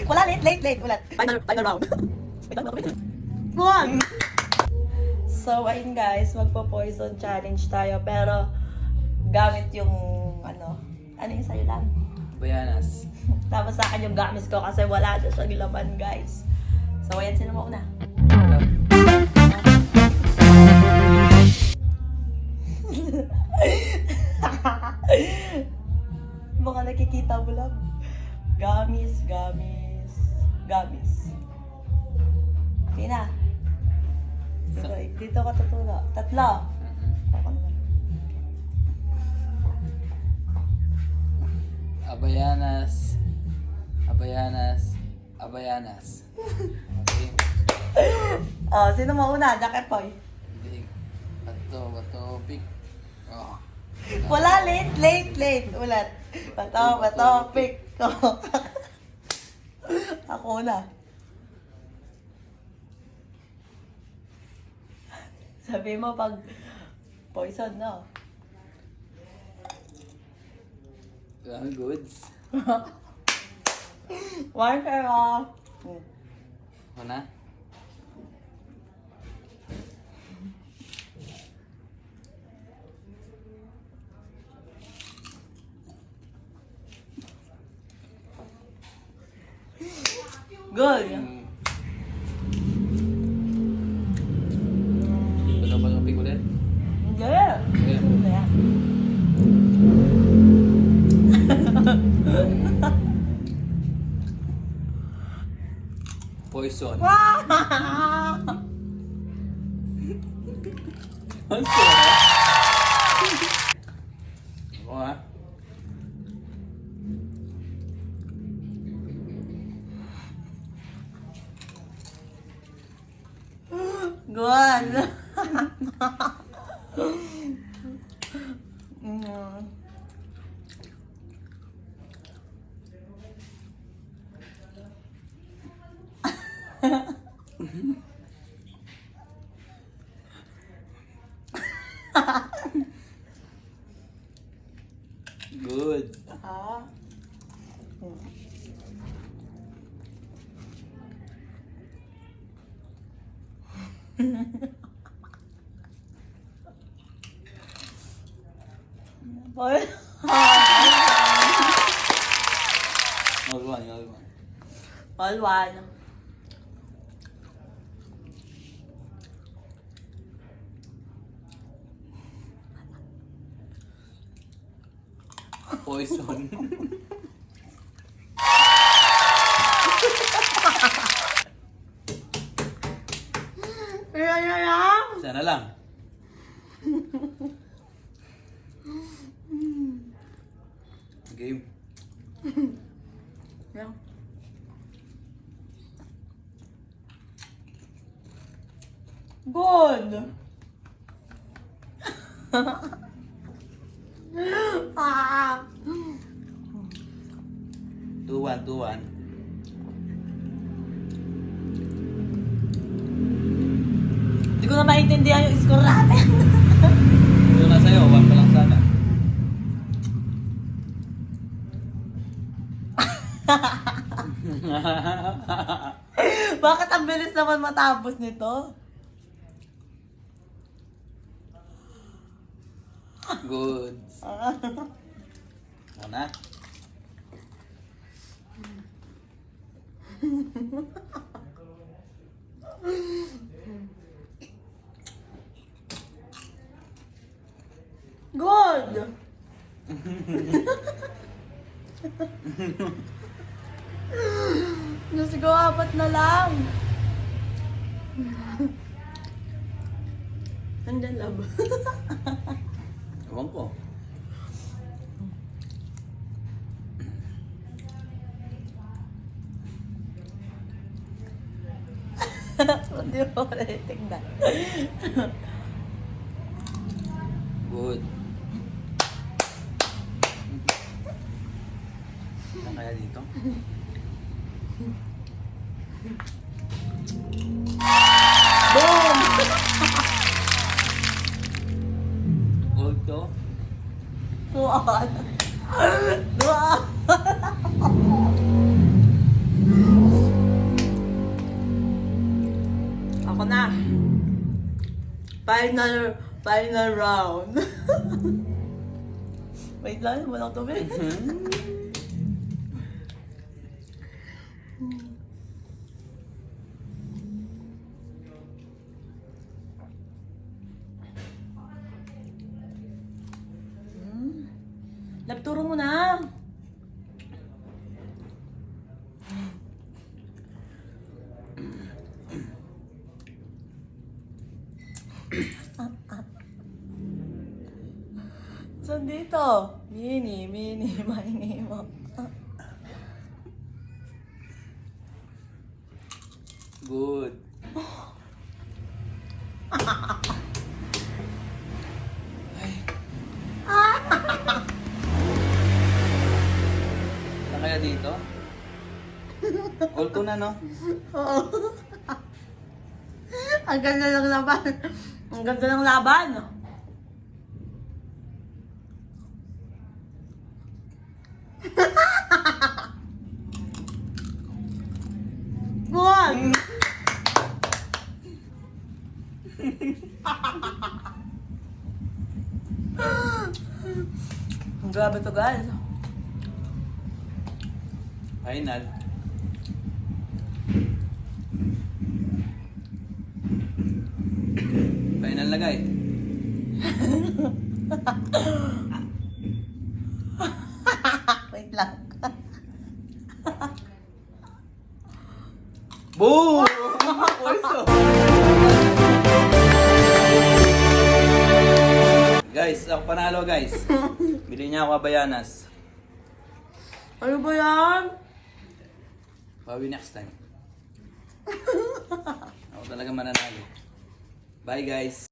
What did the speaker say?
Wala, late. Ulat. Final round. One. So, ayun guys, magpo-poison challenge tayo. Pero, gamit yung, ano yung sa'yo lang? Bayanas. Tapos sa akin yung gamis ko kasi wala na siyang laman, guys. So, ayan, sino mauna? Mga nakikita mo lang. Gamis. Okay na. Dito ka tuturo. Tatlo. Ako naman. Abayanas. Okay. Oh, sino mauna? Jacket Poy. Big. Bato, big. Oh. Wala, late. Ulat. Bato, pick. Ako na. Sabi mo pag poison, no? Goods. 1-0. Mana? Good. Bato, big ulit. Hindi. Okay. Ano yan? Poison. Wow! Ang sarap. Ako ha? Good. Good. Ah. Boy. Another one. All one. Poison. Sana lang. Game. Yeah. Good. Ah. 2-1. Hindi ko na maintindihan yung score natin. Ito na sa'yo, 1 pa lang sana. Bakit ang bilis naman matapos nito? Good. Muna. Good! Diyos ko, 4 na lang. Nandiyan lab. Ewan ko. Hindi mo ulit tingnan. Good. Ano kaya dito? Boom! Gold to? Tuwan. Tuwan. Final round. Wait lang, walang tubig. Lapturo mo na. Saan dito? Mini, mahingi mo. Good. Na kaya dito? All to na, no? Oo. Ang ganda ng laban. Ang ganda ng laban. Good! Grabe to, guys. Final. Final na, guys. Wait lang. Boom! Also. Guys, ako panalo, guys. Bili niya ako Abayanas. Ano ba yan? Bawi next time. Ako talaga mananalo. Bye, guys.